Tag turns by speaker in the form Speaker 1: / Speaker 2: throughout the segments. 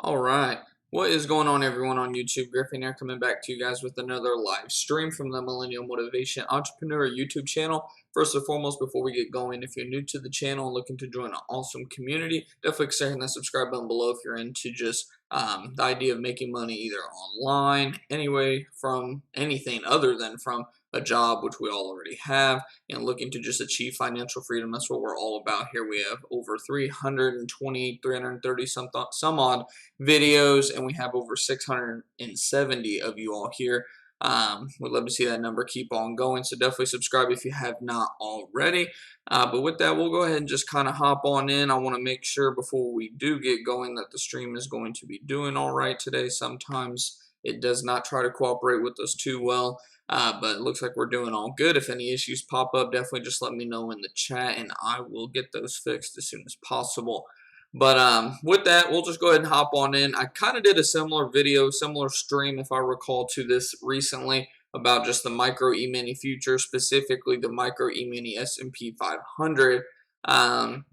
Speaker 1: All right. What is going on, everyone, on YouTube? Griffin here, coming back to you guys with another live stream from the Millennial Motivation Entrepreneur YouTube channel. First and foremost, before we get going, if you're new to the channel and looking to join an awesome community, definitely consider that subscribe button below if you're into just the idea of making money either online, anyway, from anything other than from a job, which we all already have, and looking to just achieve financial freedom. That's what we're all about here. We have over 330 some odd videos, and we have over 670 of you all here. We'd love to see that number keep on going, so definitely subscribe if you have not already. But with that, we'll go ahead and just kind of hop on in. I want to make sure before we do get going that the stream is going to be doing all right today. Sometimes it does not try to cooperate with us too well. But it looks like we're doing all good. If any issues pop up, definitely just let me know in the chat, and I will get those fixed as soon as possible. But with that, we'll just go ahead and hop on in. I kind of did a similar video, similar stream, if I recall, to this recently about just the Micro E-Mini future, specifically the Micro E-Mini S&P 500, and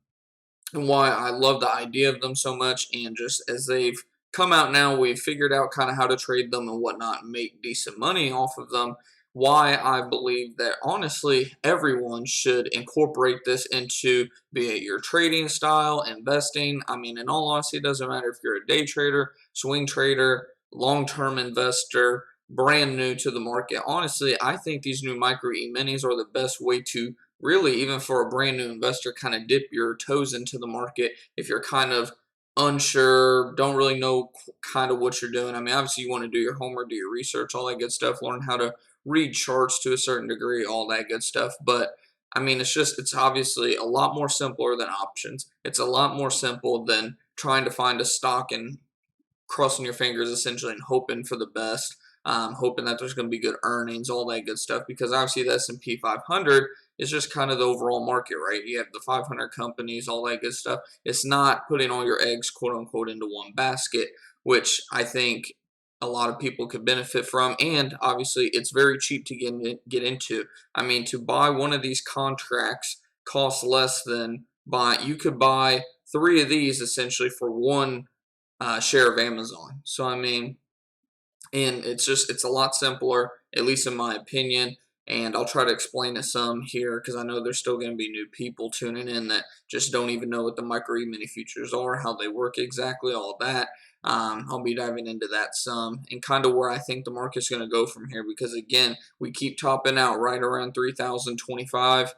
Speaker 1: why I love the idea of them so much. And just as they've come out now, we've figured out kind of how to trade them and whatnot and make decent money off of them. Why I believe that honestly everyone should incorporate this into, be it your trading style, investing. I mean, in all honesty, it doesn't matter if you're a day trader, swing trader, long-term investor, brand new to the market. Honestly, I think these new Micro E-Minis are the best way to really, even for a brand new investor, kind of dip your toes into the market if you're kind of unsure, don't really know kind of what you're doing. I mean, obviously you want to do your homework, do your research, all that good stuff, learn how to read charts to a certain degree, all that good stuff. But I mean, it's obviously a lot more simpler than options. It's a lot more simple than trying to find a stock and crossing your fingers essentially and hoping for the best, hoping that there's going to be good earnings, all that good stuff. Because obviously the S&P 500 is just kind of the overall market, right? You have the 500 companies, all that good stuff. It's not putting all your eggs, quote unquote, into one basket, which I think a lot of people could benefit from. And obviously it's very cheap to get into. I mean, to buy one of these contracts costs less than you could buy 3 of these essentially for one share of Amazon. So I mean, and it's a lot simpler, at least in my opinion. And I'll try to explain it some here because I know there's still going to be new people tuning in that just don't even know what the Micro E-Mini futures are, how they work exactly, all that. I'll be diving into that some and kind of where I think the market's going to go from here, because again, we keep topping out right around 3,025.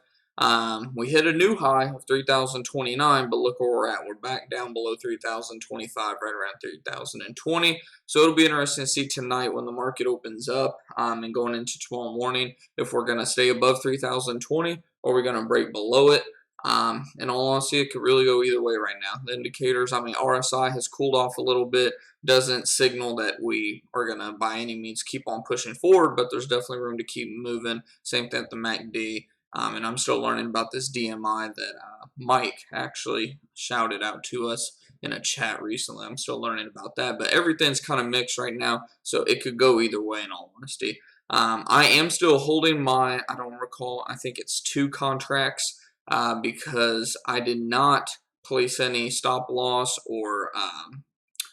Speaker 1: We hit a new high of 3,029, but look where we're at. We're back down below 3,025, right around 3,020. So it'll be interesting to see tonight when the market opens up and going into tomorrow morning if we're going to stay above 3,020 or we're going to break below it. In all honesty, it could really go either way right now. The indicators, I mean, RSI has cooled off a little bit, doesn't signal that we are going to by any means keep on pushing forward, but there's definitely room to keep moving. Same thing with the MACD. And I'm still learning about this DMI that Mike actually shouted out to us in a chat recently. I'm still learning about that, but everything's kind of mixed right now, so it could go either way in all honesty. I am still holding my, I don't recall, I think it's 2 contracts because I did not place any stop loss or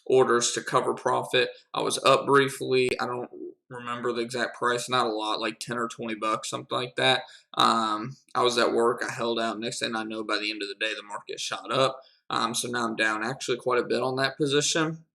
Speaker 1: orders to cover profit. I was up briefly. I don't remember the exact price, not a lot, like 10 or 20 bucks, something like that. I was at work, I held out. Next thing I know, by the end of the day, the market shot up. So now I'm down actually quite a bit on that position.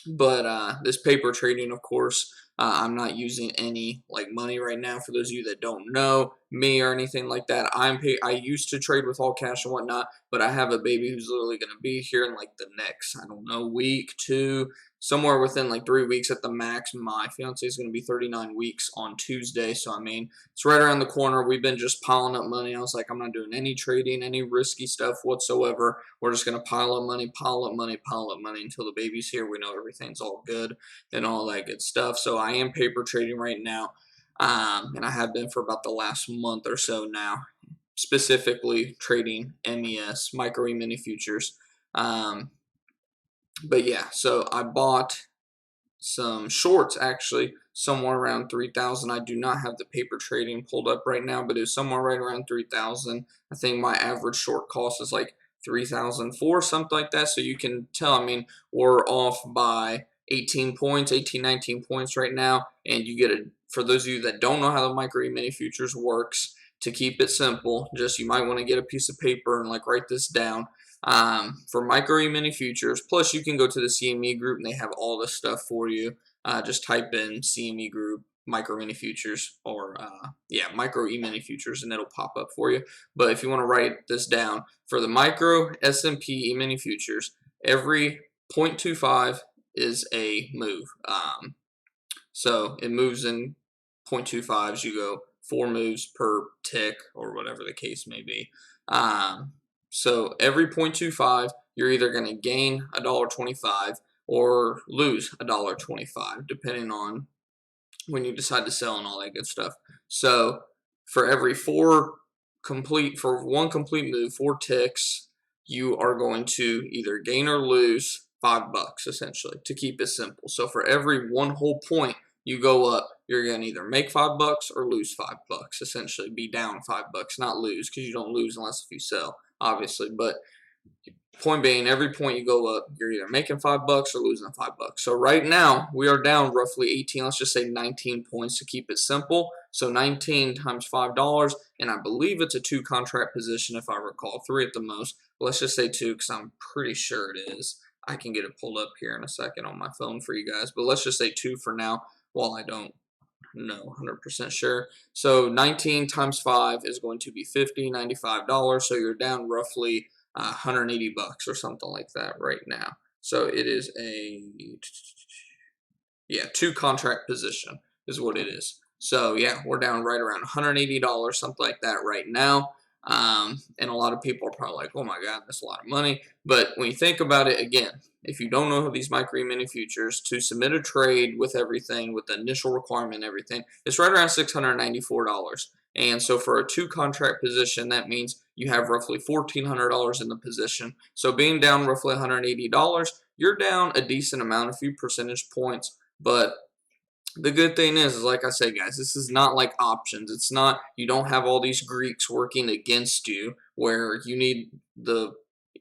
Speaker 1: But this paper trading, of course, I'm not using any like money right now. For those of you that don't know me or anything like that, I used to trade with all cash and whatnot, but I have a baby who's literally going to be here in like the next, I don't know, week, 2, somewhere within like 3 weeks at the max. My fiance is going to be 39 weeks on Tuesday, so I mean, it's right around the corner. We've been just piling up money. I was like, I'm not doing any trading, any risky stuff whatsoever. We're just going to pile up money, pile up money, pile up money until the baby's here. We know everything's all good and all that good stuff. So I am paper trading right now, and I have been for about the last month or so now, specifically trading MES, Micro E-Mini futures. But yeah, so I bought some shorts actually somewhere around 3,000. I do not have the paper trading pulled up right now, but it was somewhere right around 3,000. I think my average short cost is like 3004, something like that. So you can tell, I mean, we're off by 18 points, 18, 19 points right now. And you get a, for those of you that don't know how the Micro E-Mini futures works, to keep it simple, just you might want to get a piece of paper and like write this down. For Micro E-Mini futures, plus you can go to the CME group and they have all this stuff for you. Just type in CME group Micro Mini futures, or yeah, Micro E-Mini futures, and it'll pop up for you. But if you want to write this down, for the Micro S&P E-Mini futures, every 0.25 is a move. So it moves in 0.25s. You go 4 moves per tick, or whatever the case may be. So every 0.25, you're either going to gain $1.25 or lose $1.25, depending on when you decide to sell and all that good stuff. So for every for one complete move, 4 ticks, you are going to either gain or lose $5 essentially, to keep it simple. So for every 1 whole point you go up, you're going to either make $5 or lose $5, essentially be down $5, not lose, because you don't lose unless if you sell, obviously. But point being, every point you go up, you're either making $5 or losing $5. So right now, we are down roughly 18, let's just say 19 points to keep it simple. So 19 times $5, and I believe it's a 2 contract position if I recall, 3 at the most. But let's just say 2 because I'm pretty sure it is. I can get it pulled up here in a second on my phone for you guys, but let's just say 2 for now while I don't know 100% sure. So 19 times 5 is going to be $50, $95. So you're down roughly $180 or something like that right now. So it is a 2 contract position is what it is. So yeah, we're down right around $180, something like that right now. And a lot of people are probably like, oh my God, that's a lot of money. But when you think about it, again, if you don't know these Micro E-Mini futures, to submit a trade with everything, with the initial requirement and everything, it's right around $694. And so for a 2 contract position, that means you have roughly $1,400 in the position. So being down roughly $180, you're down a decent amount, a few percentage points. But the good thing is like I said, guys, this is not like options. It's not, you don't have all these Greeks working against you where you need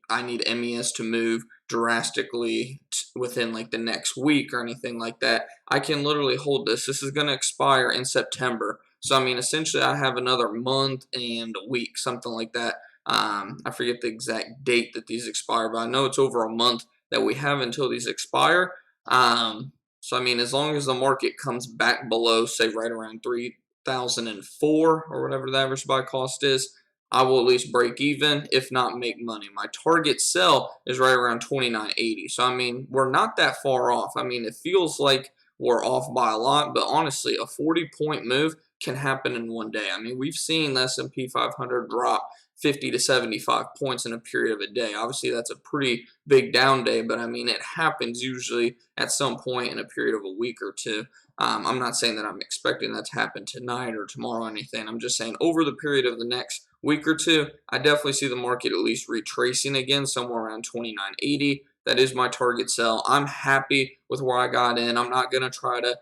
Speaker 1: I need MES to move drastically within like the next week or anything like that. I can literally hold this. This is going to expire in September. So, I mean, essentially I have another month and a week, something like that. I forget the exact date that these expire, but I know it's over a month that we have until these expire. So, I mean, as long as the market comes back below, say, right around 3,004 or whatever the average buy cost is, I will at least break even, if not make money. My target sell is right around 29.80. So, I mean, we're not that far off. I mean, it feels like we're off by a lot, but honestly, a 40-point move can happen in one day. I mean, we've seen the S&P 500 drop 50 to 75 points in a period of a day. Obviously, that's a pretty big down day, but I mean, it happens usually at some point in a period of a week or two. I'm not saying that I'm expecting that to happen tonight or tomorrow or anything. I'm just saying over the period of the next week or two, I definitely see the market at least retracing again somewhere around 29.80. That is my target sell. I'm happy with where I got in. I'm not going to try to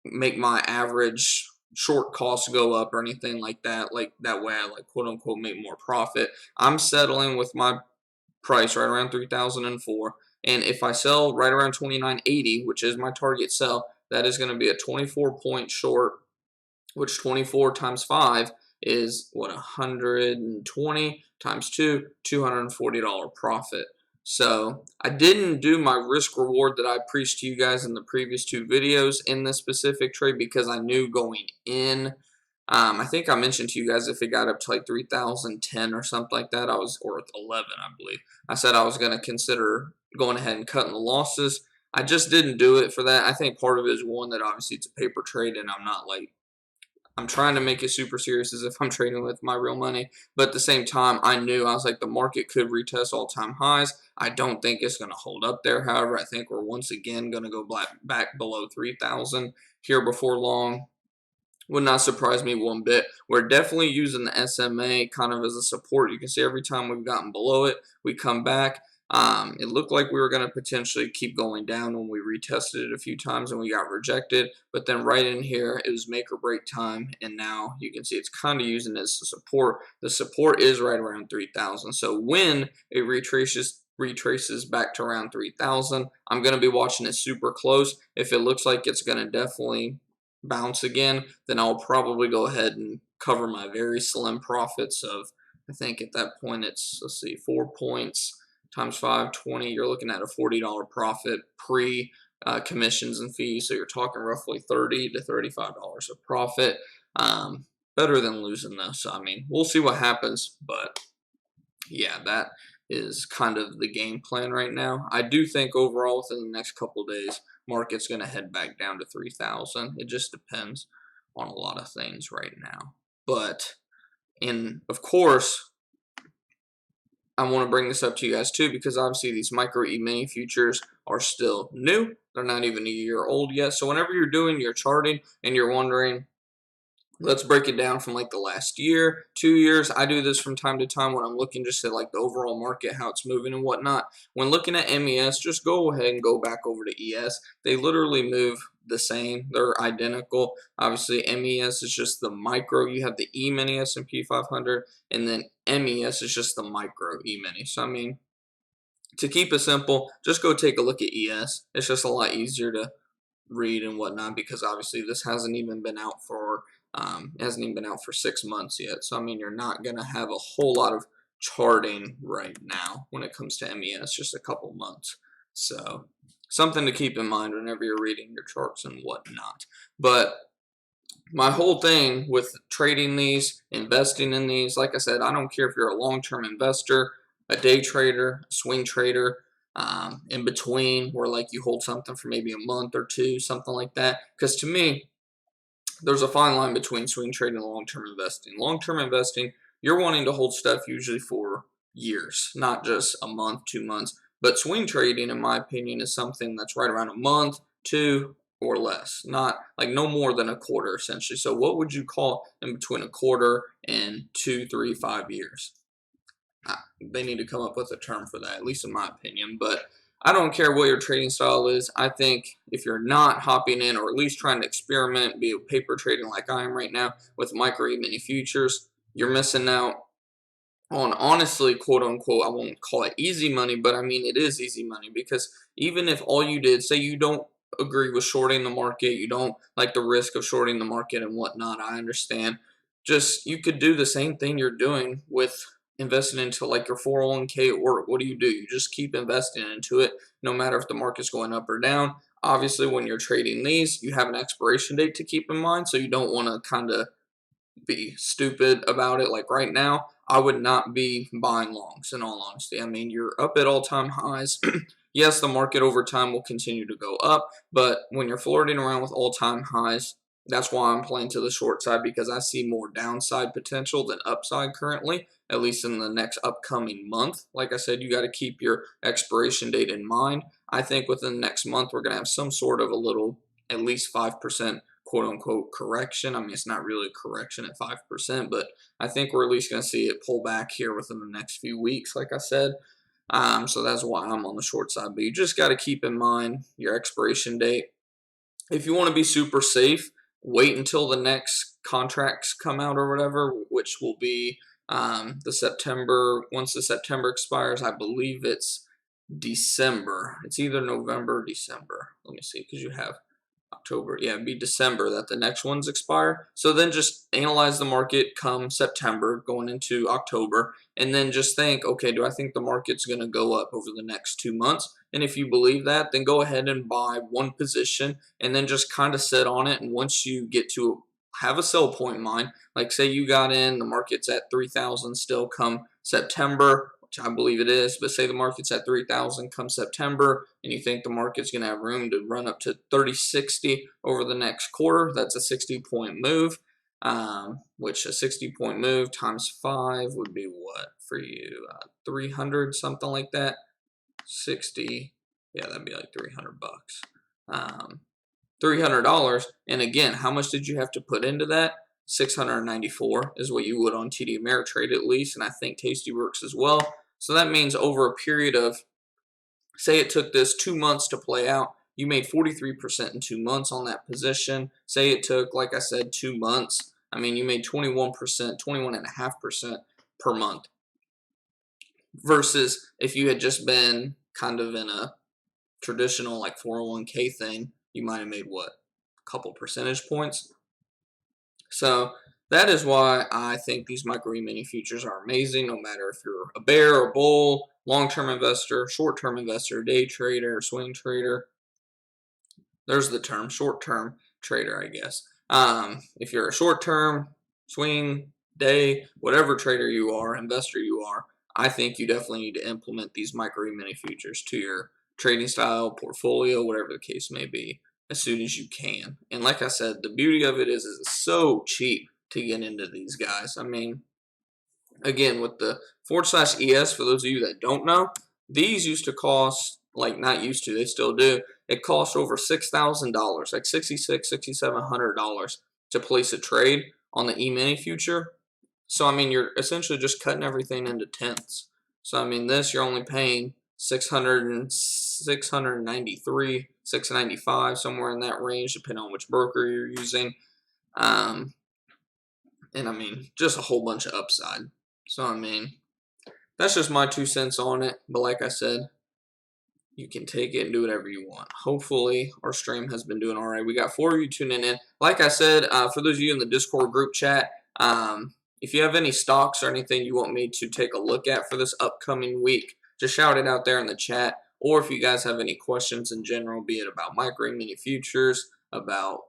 Speaker 1: make my average short costs go up or anything like that. Like that way I like quote unquote make more profit. I'm settling with my price right around 3,004. And if I sell right around 29.80, which is my target sell, that is going to be a 24-point short, which 24 times 5 is what, 120 times 2, $240 profit. So I didn't do my risk reward that I preached to you guys in the previous 2 videos in this specific trade because I knew going in. I think I mentioned to you guys if it got up to like 3,010 or something like that, or 11, I believe. I said I was going to consider going ahead and cutting the losses. I just didn't do it for that. I think part of it is one that obviously it's a paper trade and I'm trying to make it super serious as if I'm trading with my real money. But at the same time, I was like, the market could retest all-time highs. I don't think it's going to hold up there. However, I think we're once again going to go back below 3,000 here before long. Would not surprise me one bit. We're definitely using the SMA kind of as a support. You can see every time we've gotten below it, we come back. It looked like we were going to potentially keep going down when we retested it a few times and we got rejected. But then right in here, it was make or break time. And now you can see it's kind of using it as a support. The support is right around 3,000. So when it retraces back to around 3,000, I'm going to be watching it super close. If it looks like it's going to definitely bounce again, then I'll probably go ahead and cover my very slim profits of, I think at that point it's, let's see, 4 points times 5, 20. You're looking at a $40 profit pre commissions and fees. So you're talking roughly $30 to $35 of profit. Better than losing though. So I mean, we'll see what happens, but yeah, that is kind of the game plan right now. I do think overall within the next couple of days, market's going to head back down to 3,000. It just depends on a lot of things right now. But, and of course, I want to bring this up to you guys too, because obviously these Micro E-Mini futures are still new. They're not even a year old yet. So whenever you're doing your charting and you're wondering, let's break it down from like the last year, 2 years. I do this from time to time when I'm looking just at like the overall market, how it's moving and whatnot. When looking at MES, just go ahead and go back over to ES. They literally move the same. They're identical. Obviously, MES is just the micro. You have the E-Mini S&P 500, and then MES is just the Micro E-Mini. So, I mean, to keep it simple, just go take a look at ES. It's just a lot easier to read and whatnot, because obviously this hasn't even been out for 6 months yet. So I mean, you're not gonna have a whole lot of charting right now when it comes to MES, just a couple months. So something to keep in mind whenever you're reading your charts and whatnot. But my whole thing with trading these, investing in these, like I said, I don't care if you're a long-term investor, a day trader, a swing trader, in between, where like you hold something for maybe a month or two, something like that. Because to me, there's a fine line between swing trading and long-term investing. Long-term investing, you're wanting to hold stuff usually for years, not just a month, 2 months. But swing trading, in my opinion, is something that's right around a month, two, or less. Not like no more than a quarter, essentially. So what would you call in between a quarter and 2, 3, 5 years? They need to come up with a term for that, at least in my opinion. But I don't care what your trading style is. I think if you're not hopping in, or at least trying to experiment, be it paper trading like I am right now with Micro E-Mini futures, you're missing out on, honestly, quote unquote, I won't call it easy money, but I mean it is easy money, because even if all you did, say you don't agree with shorting the market, you don't like the risk of shorting the market and whatnot, I understand. Just, you could do the same thing you're doing with investing into like your 401k at work. What do? You just keep investing into it, no matter if the market's going up or down. Obviously, when you're trading these, you have an expiration date to keep in mind, so you don't want to kind of be stupid about it. Like right now, I would not be buying longs, in all honesty. I mean, you're up at all-time highs. Yes, the market over time will continue to go up, but when you're flirting around with all-time highs, that's why I'm playing to the short side, because I see more downside potential than upside currently, at least in the next upcoming month. Like I said, you got to keep your expiration date in mind. I think within the next month, we're going to have some sort of a little, at least 5% quote unquote correction. I mean, it's not really a correction at 5%, but I think we're at least going to see it pull back here within the next few weeks, like I said. So that's why I'm on the short side. But you just got to keep in mind your expiration date. If you want to be super safe, wait until the next contracts come out or whatever, which will be the September. Once the September expires, I believe it's December. It's either November or December. Let me see, because you have October. Yeah, it'd be December that the next ones expire. So then just analyze the market come September, going into October, and then just think, okay, do I think the market's going to go up over the next 2 months? And if you believe that, then go ahead and buy one position and then just kind of sit on it. And once you get to have a sell point in mind, like say you got in, the market's at 3,000 still come September, which I believe it is, but say the market's at 3,000 come September, and you think the market's going to have room to run up to 3060 over the next quarter. That's a 60-point move, which a 60-point move times 5 would be what for you? 300, something like that. 60, yeah, that'd be like 300 bucks. $300, and again, how much did you have to put into that? 694 is what you would on TD Ameritrade at least, and I think Tastyworks as well. So that means over a period of Say it took this 2 months to play out. You made 43% in 2 months on that position. Say it took, like I said, 2 months. I mean, you made 21%, 21.5% per month. Versus if you had just been kind of in a traditional like 401k thing, you might have made what? A couple percentage points. So that is why I think these Micro E-Mini futures are amazing, no matter if you're a bear or bull, long-term investor, short-term investor, day trader, swing trader. There's the term, short-term trader, I guess. If you're a short-term, swing, day, whatever trader you are, investor you are, I think you definitely need to implement these Micro E-Mini futures to your trading style, portfolio, whatever the case may be, as soon as you can. And like I said, the beauty of it is it's so cheap to get into these guys. I mean, again, with the /ES, for those of you that don't know, these used to cost, like not used to, they still do, it costs over $6,000, like $6,700 to place a trade on the E-mini future. So, I mean, you're essentially just cutting everything into tenths. So, I mean, this, you're only paying 693, 695, somewhere in that range, depending on which broker you're using. And I mean, just a whole bunch of upside. So, I mean, that's just my 2 cents on it. But like I said, you can take it and do whatever you want. Hopefully, our stream has been doing all right. We got 4 of you tuning in. Like I said, for those of you in the Discord group chat, if you have any stocks or anything you want me to take a look at for this upcoming week, just shout it out there in the chat. Or if you guys have any questions in general, be it about Micro E-Mini futures, about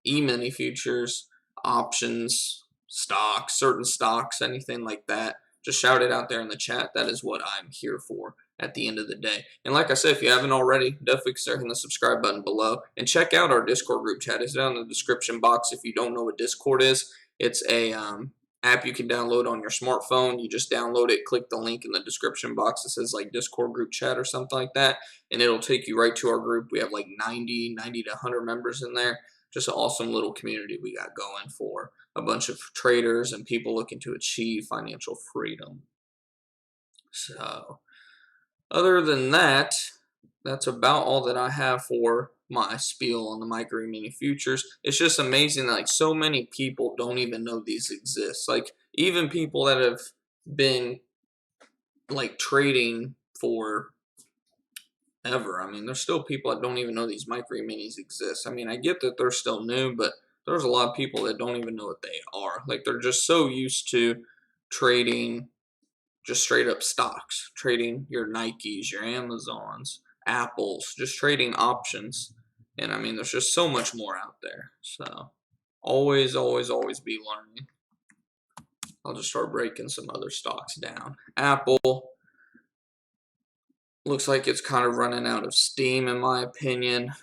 Speaker 1: E-Mini futures, options, stocks, certain stocks, anything like that, just shout it out there in the chat. That is what I'm here for at the end of the day. And like I said, if you haven't already, definitely consider hitting the subscribe button below. And check out our Discord group chat. It's down in the description box if you don't know what Discord is. It's a app you can download on your smartphone. You just download it, click the link in the description box that says like Discord group chat or something like that, and it'll take you right to our group. We have like 90 to 100 members in there. Just an awesome little community we got going for a bunch of traders and people looking to achieve financial freedom. So, other than that, that's about all that I have for my spiel on the Micro E-Mini futures. It's just amazing that like so many people don't even know these exist. Like even people that have been like trading for ever. I mean, there's still people that don't even know these Micro E-Minis exist. I mean, I get that they're still new, but there's a lot of people that don't even know what they are. Like they're just so used to trading just straight up stocks, trading your Nikes, your Amazons, Apples, just trading options. And I mean, there's just so much more out there. So always, always, always be learning. I'll just start breaking some other stocks down. Apple looks like it's kind of running out of steam in my opinion.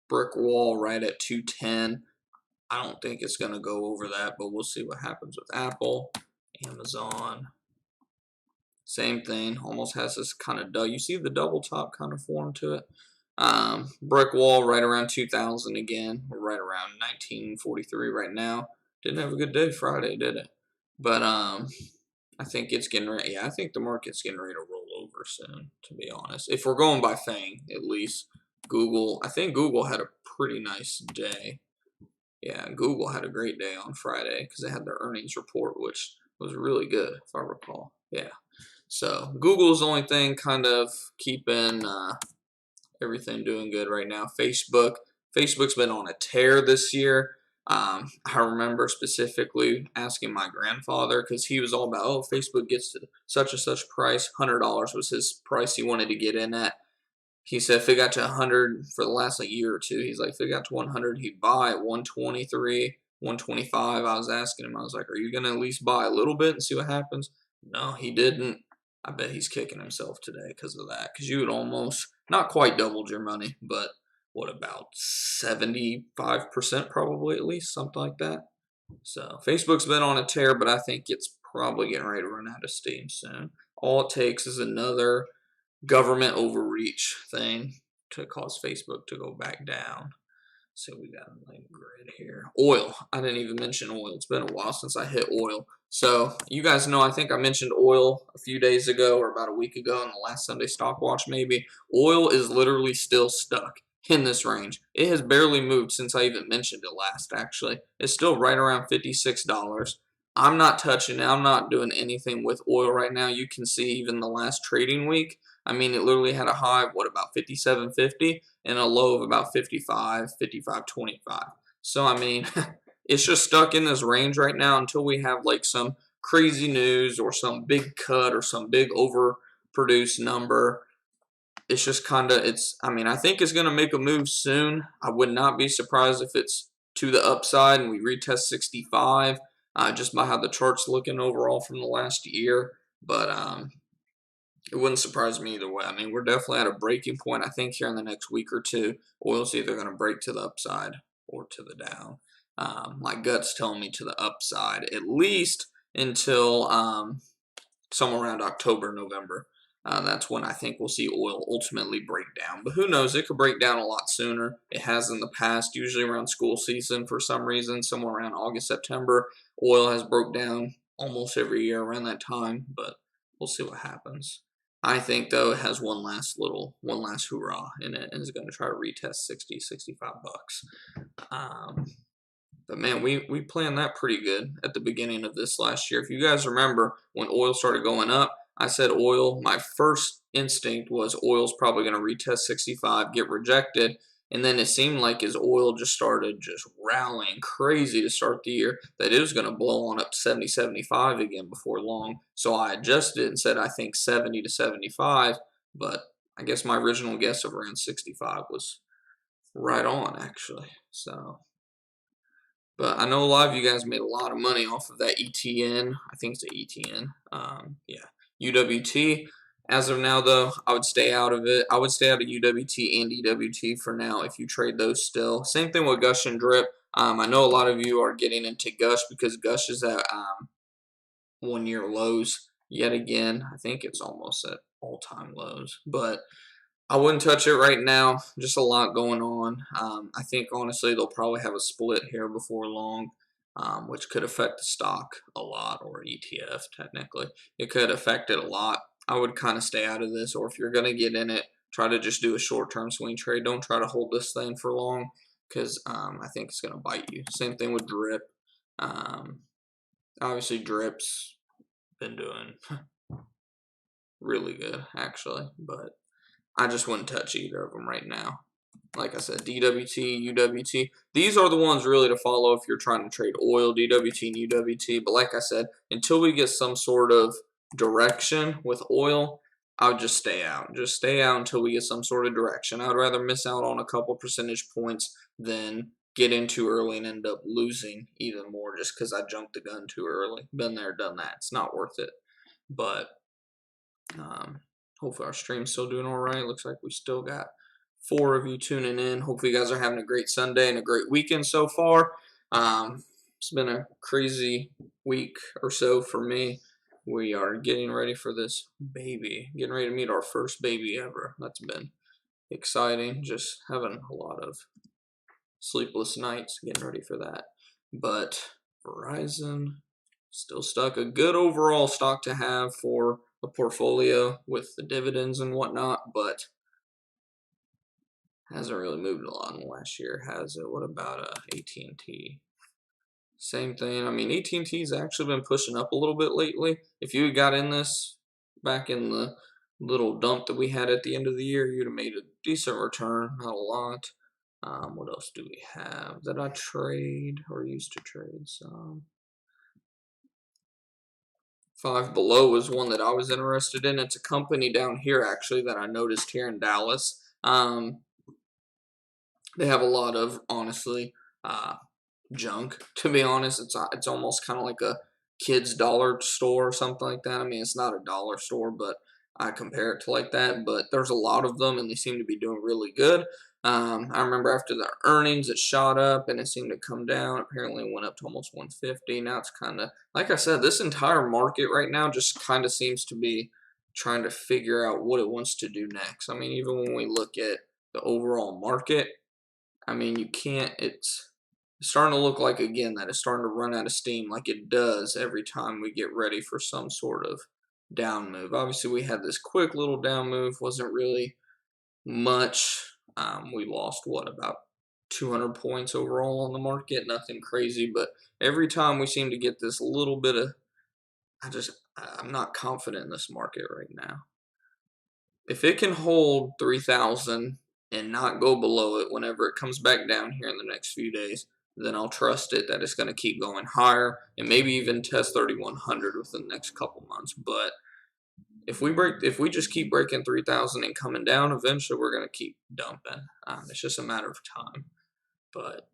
Speaker 1: Brick wall right at 210. I don't think it's going to go over that, but we'll see what happens with Apple. Amazon, same thing, almost has this kind of, you see the double top kind of form to it. Brick wall right around 2000 again. We're right around 1943 right now. Didn't have a good day Friday, did it? But I think it's getting ready. Yeah, I think the market's getting ready to roll over soon, to be honest. If we're going by FANG, at least. Google, I think Google had a pretty nice day. Yeah, Google had a great day on Friday because they had their earnings report, which was really good, if I recall. Yeah. So Google's the only thing kind of keeping everything doing good right now. Facebook's been on a tear this year. I remember specifically asking my grandfather because he was all about, oh, Facebook gets to such and such price. $100 was his price he wanted to get in at. He said if it got to 100 for the last like year or two, he's like, if it got to 100, he'd buy at 123, 125. I was asking him, I was like, are you going to at least buy a little bit and see what happens? No, he didn't. I bet he's kicking himself today because of that. Because you had almost, not quite doubled your money, but what about 75% probably at least, something like that. So Facebook's been on a tear, but I think it's probably getting ready to run out of steam soon. All it takes is another government overreach thing to cause Facebook to go back down. So we got like grid here. Oil. I didn't even mention oil. It's been a while since I hit oil. So you guys know, I think I mentioned oil a few days ago or about a week ago in the last Sunday stock watch maybe. Oil is literally still stuck in this range. It has barely moved since I even mentioned it last, actually. It's still right around $56. I'm not touching it. I'm not doing anything with oil right now. You can see even the last trading week, I mean, it literally had a high of, what, about 57.50 and a low of about 55, 55.25. So, I mean, it's just stuck in this range right now until we have like some crazy news or some big cut or some big overproduced number. It's just kind of, I mean, I think it's going to make a move soon. I would not be surprised if it's to the upside and we retest 65 just by how the chart's looking overall from the last year. But it wouldn't surprise me either way. I mean, we're definitely at a breaking point. I think here in the next week or two, oil's either going to break to the upside or to the down. My gut's telling me to the upside, at least until somewhere around October, November. That's when I think we'll see oil ultimately break down. But who knows? It could break down a lot sooner. It has in the past, usually around school season for some reason, somewhere around August, September. Oil has broke down almost every year around that time, but we'll see what happens. I think though it has one last hoorah in it and is going to try to retest 60, 65 bucks. But man, we planned that pretty good at the beginning of this last year. If you guys remember when oil started going up, I said oil, my first instinct was oil's probably going to retest 65, get rejected. And then it seemed like as oil just started just rallying crazy to start the year, that it was going to blow on up to 70, 75 again before long. So I adjusted and said I think 70 to 75, but I guess my original guess of around 65 was right on actually. So, but I know a lot of you guys made a lot of money off of that ETN. I think it's an ETN. Yeah, UWT. As of now, though, I would stay out of it. I would stay out of UWT and EWT for now if you trade those still. Same thing with Gush and Drip. I know a lot of you are getting into Gush because Gush is at 1-year lows yet again. I think it's almost at all-time lows. But I wouldn't touch it right now. Just a lot going on. I think honestly they'll probably have a split here before long, which could affect the stock a lot, or ETF technically. It could affect it a lot. I would kind of stay out of this, or if you're going to get in it, try to just do a short-term swing trade. Don't try to hold this thing for long because I think it's going to bite you. Same thing with Drip. Obviously, Drip's been doing really good actually, but I just wouldn't touch either of them right now. Like I said, DWT, UWT, these are the ones really to follow if you're trying to trade oil, DWT and UWT. But like I said, until we get some sort of direction with oil, I would just stay out. Just stay out until we get some sort of direction. I'd rather miss out on a couple percentage points than get in too early and end up losing even more just because I jumped the gun too early. Been there, done that. It's not worth it. But hopefully our stream's still doing all right. Looks like we still got 4 of you tuning in. Hopefully you guys are having a great Sunday and a great weekend so far. It's been a crazy week or so for me. We are getting ready for this baby. Getting ready to meet our first baby ever. That's been exciting. Just having a lot of sleepless nights getting ready for that. But Verizon still stuck. A good overall stock to have for the portfolio with the dividends and whatnot, but hasn't really moved a lot in the last year, has it? What about AT&T? Same thing. I mean, AT&T's actually been pushing up a little bit lately. If you got in this back in the little dump that we had at the end of the year, you'd have made a decent return, not a lot. What else do we have that I trade or used to trade? So Five Below was one that I was interested in. It's a company down here actually that I noticed here in Dallas. They have a lot of honestly junk. To be honest, it's almost kind of like a kid's dollar store or something like that. I mean, it's not a dollar store, but I compare it to like that. But there's a lot of them, and they seem to be doing really good. I remember after the earnings, it shot up and it seemed to come down. Apparently, it went up to almost 150. Now it's kind of, like I said, this entire market right now just kind of seems to be trying to figure out what it wants to do next. I mean, even when we look at the overall market, I mean, you can't, It's starting to look like, again, that it's starting to run out of steam like it does every time we get ready for some sort of down move. Obviously, we had this quick little down move, wasn't really much. We lost, what, about 200 points overall on the market, nothing crazy, but every time we seem to get this little bit of, I'm not confident in this market right now. If it can hold 3,000 and not go below it whenever it comes back down here in the next few days, then I'll trust it that it's going to keep going higher and maybe even test 3,100 within the next couple months. But if we just keep breaking 3,000 and coming down, eventually we're going to keep dumping. It's just a matter of time. But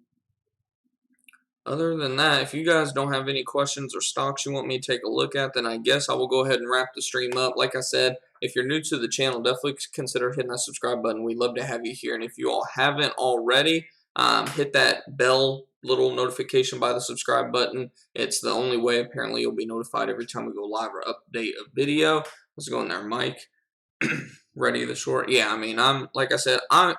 Speaker 1: other than that, if you guys don't have any questions or stocks you want me to take a look at, then I guess I will go ahead and wrap the stream up. Like I said, if you're new to the channel, definitely consider hitting that subscribe button. We'd love to have you here. And if you all haven't already, hit that bell little notification by the subscribe button. It's the only way, apparently, you'll be notified every time we go live or update a video. Let's go in there, Mike. Ready the short? Yeah, I mean, like I said, I'm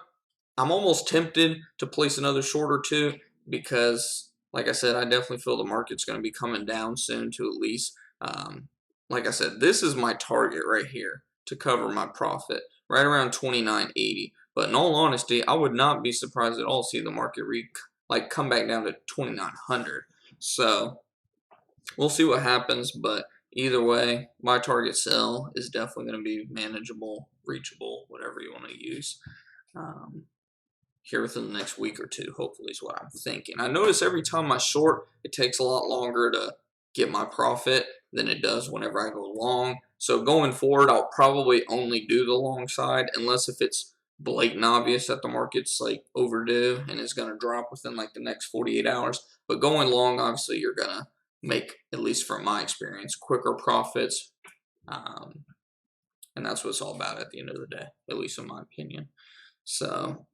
Speaker 1: almost tempted to place another short or two because, like I said, I definitely feel the market's going to be coming down soon to at least, like I said, this is my target right here to cover my profit, right around 29.80. But in all honesty, I would not be surprised at all to see the market come back down to 2,900. So we'll see what happens, but either way, my target sell is definitely going to be manageable, reachable, whatever you want to use. Here within the next week or two, hopefully, is what I'm thinking. I notice every time I short, it takes a lot longer to get my profit than it does whenever I go long. So going forward, I'll probably only do the long side unless if it's blatant obvious that the market's like overdue and is going to drop within like the next 48 hours. But going long, obviously, you're going to make, at least from my experience, quicker profits. And that's what it's all about at the end of the day, at least in my opinion. So...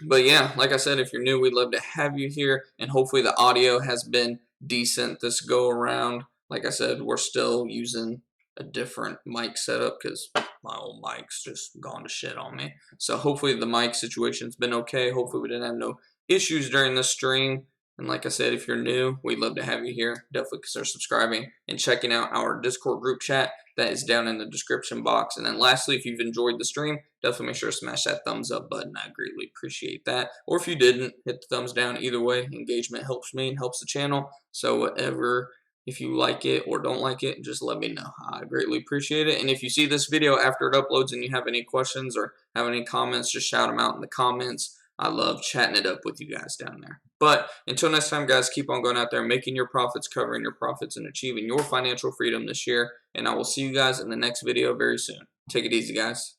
Speaker 1: But yeah, like I said, if you're new, we'd love to have you here, and hopefully the audio has been decent this go around. Like I said, we're still using a different mic setup because my old mic's just gone to shit on me. So hopefully the mic situation's been okay. Hopefully we didn't have no issues during the stream. And like I said, if you're new, we'd love to have you here. Definitely consider subscribing and checking out our Discord group chat. That is down in the description box. And then lastly, if you've enjoyed the stream, definitely make sure to smash that thumbs up button. I greatly appreciate that. Or if you didn't, hit the thumbs down. Either way, engagement helps me and helps the channel. So whatever, if you like it or don't like it, just let me know. I greatly appreciate it. And if you see this video after it uploads and you have any questions or have any comments, just shout them out in the comments. I love chatting it up with you guys down there. But until next time, guys, keep on going out there, making your profits, covering your profits, and achieving your financial freedom this year. And I will see you guys in the next video very soon. Take it easy, guys.